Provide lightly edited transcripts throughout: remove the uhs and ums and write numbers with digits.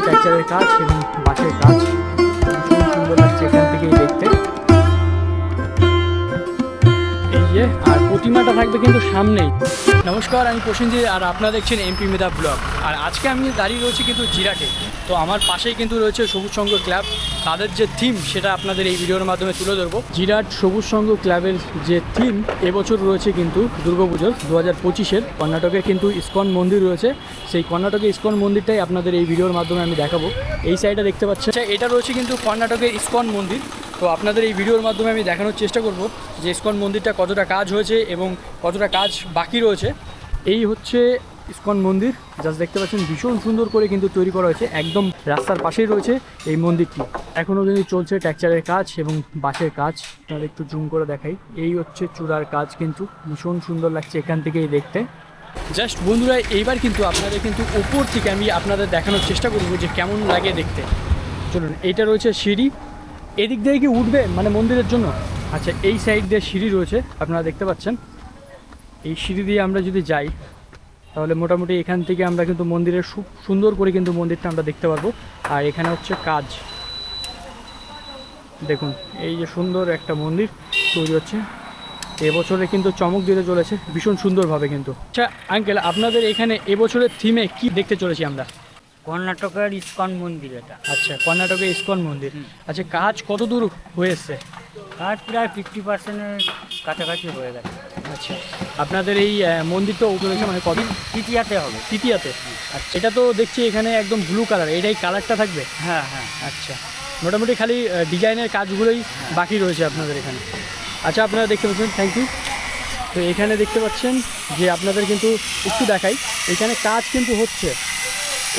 টেক্সচারের কাজ এবং বাঁশের কাজ ভীষণ সুন্দর লাগছে এখান থেকেই দেখতে। এই যে আর প্রতিমাটা থাকবে কিন্তু সামনেই। নমস্কার, আমি প্রসেনজিৎ আর আপনারা দেখছেন এমপি মেধা ব্লগ। আর আজকে আমি দাঁড়িয়ে রয়েছি কিন্তু জিরাটে। তো আমার পাশেই কিন্তু রয়েছে সবুজ সংঘ ক্লাব। তাদের যে থিম সেটা আপনাদের এই ভিডিওর মাধ্যমে তুলে ধরবো। জিরাট সবুজ সংঘ ক্লাবের যে থিম এবছর রয়েছে কিন্তু দুর্গাপুজোর 2025-এর কর্ণাটকে কিন্তু ইসকন মন্দির রয়েছে। সেই কর্ণাটকের ইসকন মন্দিরটাই আপনাদের এই ভিডিওর মাধ্যমে আমি দেখাবো। এই সাইডে দেখতে পাচ্ছেন এটা রয়েছে কিন্তু কর্ণাটকের ইসকন মন্দির। তো আপনাদের এই ভিডিওর মাধ্যমে আমি দেখানোর চেষ্টা করব যে ইসকন মন্দিরটা কতটা কাজ হয়েছে এবং কতটা কাজ বাকি রয়েছে। এই হচ্ছে ইসকন মন্দির, জাস্ট দেখতে পাচ্ছেন ভীষণ সুন্দর করে কিন্তু তৈরি করা হয়েছে। একদম রাস্তার পাশেই রয়েছে এই মন্দিরটি। এখনও কিন্তু চলছে টেক্সচারের কাজ এবং বাঁশের কাজ। আপনারা একটু জুম করে দেখাই, এই হচ্ছে চূড়ার কাজ, কিন্তু ভীষণ সুন্দর লাগছে এখান থেকেই দেখতে। জাস্ট বন্ধুরা, এইবার কিন্তু আপনাদের কিন্তু উপর থেকে আমি আপনাদের দেখানোর চেষ্টা করব যে কেমন লাগে দেখতে। চলুন, এইটা রয়েছে সিঁড়ি। এদিক দিয়ে কি উঠবে মানে মন্দিরের জন্য? আচ্ছা, এই সাইড দিয়ে সিঁড়ি রয়েছে, আপনারা দেখতে পাচ্ছেন। এই সিঁড়ি দিয়ে আমরা যদি যাই তাহলে মোটামুটি এখান থেকে আমরা কিন্তু মন্দিরের খুব সুন্দর করে কিন্তু মন্দিরটা আমরা দেখতে পারবো। আর এখানে হচ্ছে কাজ, দেখুন এই যে সুন্দর একটা মন্দির তৈরি হচ্ছে এবছরে কিন্তু চমক দিতে চলেছে ভীষণ সুন্দরভাবে কিন্তু। আচ্ছা আঙ্কেল, আপনাদের এখানে এবছরের থিমে কি দেখতে চলেছি আমরা? কর্ণাটকের ইসকন মন্দির এটা। আচ্ছা, কর্ণাটকের ইসকন মন্দির। আচ্ছা, কাজ কত দূর হয়ে এসছে? কাজ প্রায় 50%-এর কাছাকাছি হয়ে গেছে। আচ্ছা, আপনাদের এই মন্দিরটা উপরে মানে কত? তৃতীয়াতে হবে। তৃতীয়াতে? আচ্ছা, এটা তো দেখছি এখানে একদম ব্লু কালার, এটাই কালারটা থাকবে? হ্যাঁ হ্যাঁ। আচ্ছা, মোটামুটি খালি ডিজাইনের কাজগুলোই বাকি রয়েছে আপনাদের এখানে। আচ্ছা, আপনারা দেখতে পাচ্ছেন, থ্যাংক ইউ। তো এখানে দেখতে পাচ্ছেন যে আপনাদের কিন্তু একটু দেখাই, এখানে কাজ কিন্তু হচ্ছে।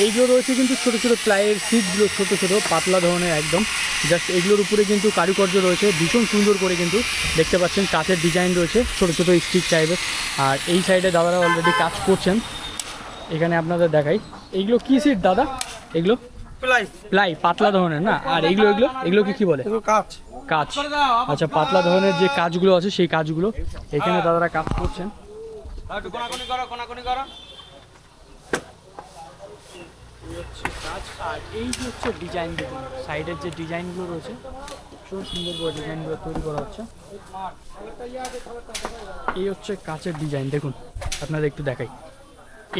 এইগুলো রয়েছে কিন্তু ছোটো ছোটো প্লাইয়ের সিটগুলো, ছোটো ছোটো পাতলা ধরনের একদম। জাস্ট এগুলোর উপরে কিন্তু কারুকার্য রয়েছে ভীষণ সুন্দর করে কিন্তু দেখতে পাচ্ছেন। কাঁচের ডিজাইন রয়েছে ছোটো ছোটো স্টিক টাইপের। আর এই সাইডে দাদারা অলরেডি কাজ করছেন। এখানে আপনাদের দেখাই, এইগুলো কী সিট দাদা? এগুলো প্লাই, পাতলা ধরনের না? আর এইগুলো এগুলো এগুলো কি বলে? কাজ। আচ্ছা, পাতলা ধরনের যে কাজগুলো আছে সেই কাজগুলো এখানে দাদারা কাজ করছেন। কাজ আর এই যে হচ্ছে ডিজাইন, দেখুন সাইডের যে ডিজাইনগুলো রয়েছে ভীষণ সুন্দর করে ডিজাইনগুলো তৈরি করা হচ্ছে। এই হচ্ছে কাচের ডিজাইন, দেখুন আপনাদের একটু দেখাই,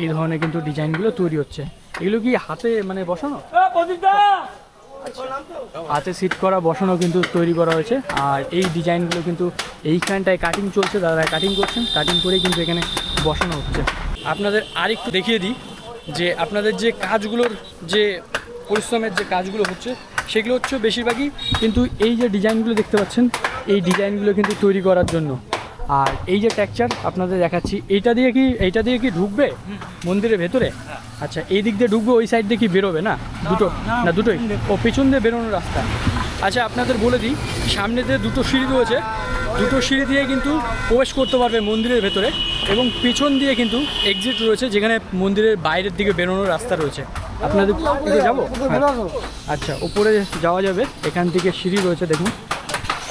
এই ধরনের কিন্তু ডিজাইনগুলো তৈরি হচ্ছে। এগুলো কি হাতে মানে বসানো? হাতে সিট করা বসানো কিন্তু তৈরি করা হয়েছে। আর এই ডিজাইনগুলো কিন্তু এইখানটায় কাটিং চলছে, দাদা কাটিং করছেন, কাটিং করেই কিন্তু এখানে বসানো হচ্ছে। আপনাদের আরেকটু দেখিয়ে দিই যে আপনাদের যে কাজগুলোর যে পরিশ্রমের যে কাজগুলো হচ্ছে সেগুলো হচ্ছে বেশিরভাগই কিন্তু এই যে ডিজাইনগুলো দেখতে পাচ্ছেন, এই ডিজাইনগুলো কিন্তু তৈরি করার জন্য। আর এই যে টেক্সচার আপনাদের দেখাচ্ছি, এইটা দিয়ে কি ঢুকবে মন্দিরের ভেতরে? আচ্ছা, এই দিক দিয়ে ঢুকবে, ওই সাইড দিয়ে কি বেরোবে? না দুটো না দুটোই? ও, পেছন দিয়ে বেরোনোর রাস্তা। আচ্ছা, আপনাদের বলে দিই, সামনে দিয়ে দুটো সিঁড়ি রয়েছে, দুটো সিঁড়ি দিয়ে কিন্তু প্রবেশ করতে পারবে মন্দিরের ভেতরে, এবং পিছন দিয়ে কিন্তু এক্সিট রয়েছে যেখানে মন্দিরের বাইরের দিকে বেরোনোর রাস্তা রয়েছে। আপনাদের যাবো? আচ্ছা, উপরে যাওয়া যাবে, এখান থেকে সিঁড়ি রয়েছে, দেখুন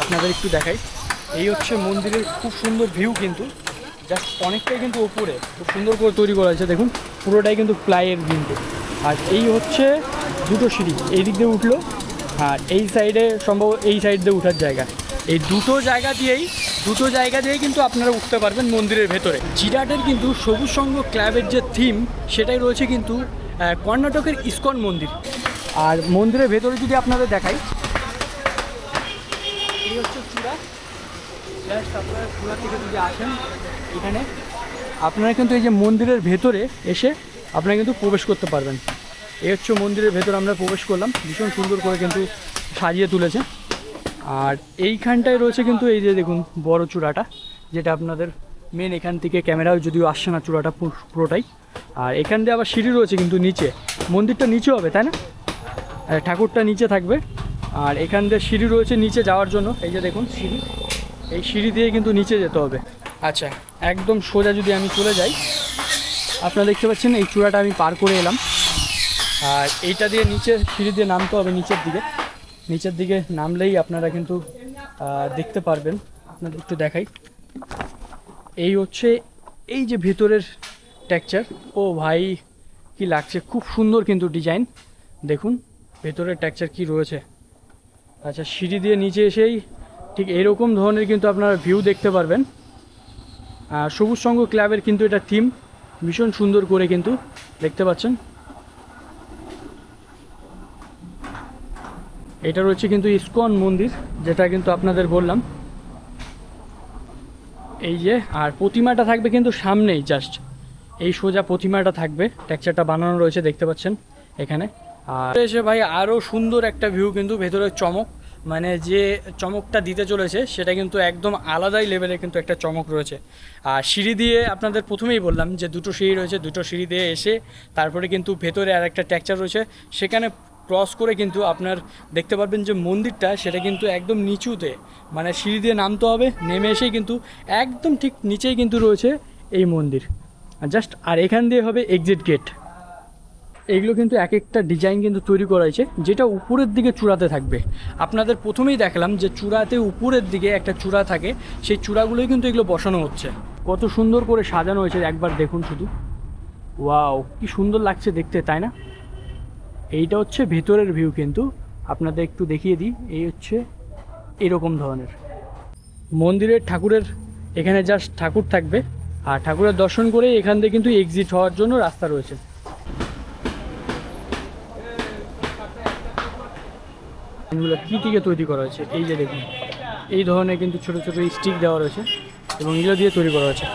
আপনাদের একটু দেখাই। এই হচ্ছে মন্দিরের খুব সুন্দর ভিউ, কিন্তু জাস্ট অনেকটাই কিন্তু উপরে খুব সুন্দর করে তৈরি করা হয়েছে, দেখুন পুরোটাই কিন্তু প্লাইয়ের কিন্তু। আর এই হচ্ছে দুটো সিঁড়ি, এই দিক দিয়ে উঠলো, আর এই সাইডে সম্ভব এই সাইড দিয়ে উঠার জায়গা। এই দুটো জায়গা দিয়েই কিন্তু আপনারা উঠতে পারবেন মন্দিরের ভেতরে। জিরাটের কিন্তু সবুজ সংঘ ক্লাবের যে থিম সেটাই রয়েছে কিন্তু কর্ণাটকের ইসকন মন্দির। আর মন্দিরের ভেতরে যদি আপনাদের দেখাই, এই হচ্ছে চূড়া। জাস্ট আপনারা চূড়া থেকে যদি আসেন এখানে, আপনারা কিন্তু এই যে মন্দিরের ভেতরে এসে আপনারা কিন্তু প্রবেশ করতে পারবেন। এই হচ্ছে মন্দিরের ভেতর আমরা প্রবেশ করলাম, ভীষণ সুন্দর করে কিন্তু সাজিয়ে তুলেছে। আর এইখানটায় রয়েছে কিন্তু এই যে দেখুন বড় চূড়াটা, যেটা আপনাদের মেন, এখান থেকে ক্যামেরাও যদিও আসছে না চূড়াটা পুরোটাই। আর এখান দিয়ে আবার সিঁড়ি রয়েছে কিন্তু নিচে, মন্দিরটা নিচে হবে তাই না? ঠাকুরটা নিচে থাকবে। আর এখান দিয়ে সিঁড়ি রয়েছে নিচে যাওয়ার জন্য, এই যে দেখুন সিঁড়ি, এই সিঁড়ি দিয়ে কিন্তু নিচে যেতে হবে। আচ্ছা, একদম সোজা যদি আমি চলে যাই, আপনারা দেখতে পাচ্ছেন এই চূড়াটা আমি পার করে এলাম। আর এইটা দিয়ে নিচে সিঁড়ি দিয়ে নামতে হবে নিচের দিকে নামলেই আপনারা কিন্তু দেখতে পারবেন। আপনাদের একটু দেখাই, এই হচ্ছে এই যে ভেতরের টেক্সচার। ও ভাই কি লাগছে, খুব সুন্দর কিন্তু ডিজাইন, দেখুন ভেতরের টেক্সচার কি রয়েছে। আচ্ছা, সিঁড়ি দিয়ে নিচে এসেই ঠিক এরকম ধরনের কিন্তু আপনারা ভিউ দেখতে পারবেন। সবুজ সংঘ ক্লাবের কিন্তু এটা থিম, ভীষণ সুন্দর করে কিন্তু দেখতে পাচ্ছেন। এটা রয়েছে কিন্তু ইসকন মন্দির, যেটা কিন্তু আপনাদের বললাম। এই যে, আর প্রতিমাটা থাকবে কিন্তু সামনেই, জাস্ট এই সোজা প্রতিমাটা থাকবে, টেক্সচারটা বানানো রয়েছে দেখতে পাচ্ছেন এখানে। আর এসে ভাই আরও সুন্দর একটা ভিউ, কিন্তু ভেতরের চমক, মানে যে চমকটা দিতে চলেছে সেটা কিন্তু একদম আলাদাই লেভেলের কিন্তু একটা চমক রয়েছে। আর সিঁড়ি দিয়ে আপনাদের প্রথমেই বললাম যে দুটো সিঁড়ি রয়েছে, দুটো সিঁড়ি দিয়ে এসে তারপরে কিন্তু ভেতরে আর একটা টেক্সচার রয়েছে, সেখানে ক্রস করে কিন্তু আপনার দেখতে পারবেন যে মন্দিরটা সেটা কিন্তু একদম নিচুতে, মানে সিঁড়ি দিয়ে নামতে হবে, নেমে এসেই কিন্তু একদম ঠিক নিচেই কিন্তু রয়েছে এই মন্দির জাস্ট। আর এখান দিয়ে হবে এক্সিট গেট। এইগুলো কিন্তু এক একটা ডিজাইন কিন্তু তৈরি করা হয়েছে, যেটা উপরের দিকে চূড়াতে থাকবে। আপনাদের প্রথমেই দেখালাম যে চূড়াতে উপরের দিকে একটা চূড়া থাকে, সেই চূড়াগুলোই কিন্তু এগুলো বসানো হচ্ছে। কত সুন্দর করে সাজানো হয়েছে একবার দেখুন শুধু, ওয়াও কি সুন্দর লাগছে দেখতে, তাই না? এইটা হচ্ছে ভেতরের ভিউ, কিন্তু আপনাদের একটু দেখিয়ে দিই। এই হচ্ছে এরকম ধরনের মন্দিরের ঠাকুরের, এখানে জাস্ট ঠাকুর থাকবে, আর ঠাকুরের দর্শন করে এখান থেকে কিন্তু এক্সিট হওয়ার জন্য রাস্তা রয়েছে। এগুলো কী থেকে তৈরি করা হয়েছে, এই যে দেখুন এই ধরনের কিন্তু ছোটো ছোটো স্টিক দেওয়া রয়েছে এবং এগুলো দিয়ে তৈরি করা হয়েছে।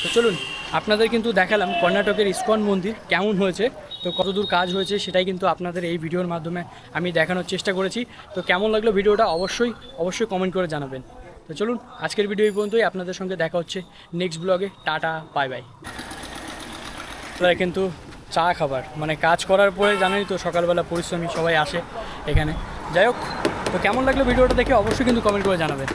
তো চলুন আপনাদের কিন্তু দেখালাম কর্ণাটকের ইসকন মন্দির কেমন হয়েছে, তো কতদূর কাজ হয়েছে সেটাই কিন্তু আপনাদের এই ভিডিওর মাধ্যমে আমি দেখানোর চেষ্টা করেছি। তো কেমন লাগলো ভিডিওটা অবশ্যই কমেন্ট করে জানাবেন। তো চলুন আজকের ভিডিও এই পর্যন্তই, আপনাদের সঙ্গে দেখা হচ্ছে নেক্সট ব্লগে। Tata, bye bye. আপনারা কিন্তু চা খাবার, মানে কাজ করার পরে জানেনই তো সকালবেলা পরিশ্রমী সবাই আসে এখানে। যাই হোক, তো কেমন লাগলো ভিডিওটা দেখে অবশ্যই কিন্তু কমেন্ট করে জানাবেন।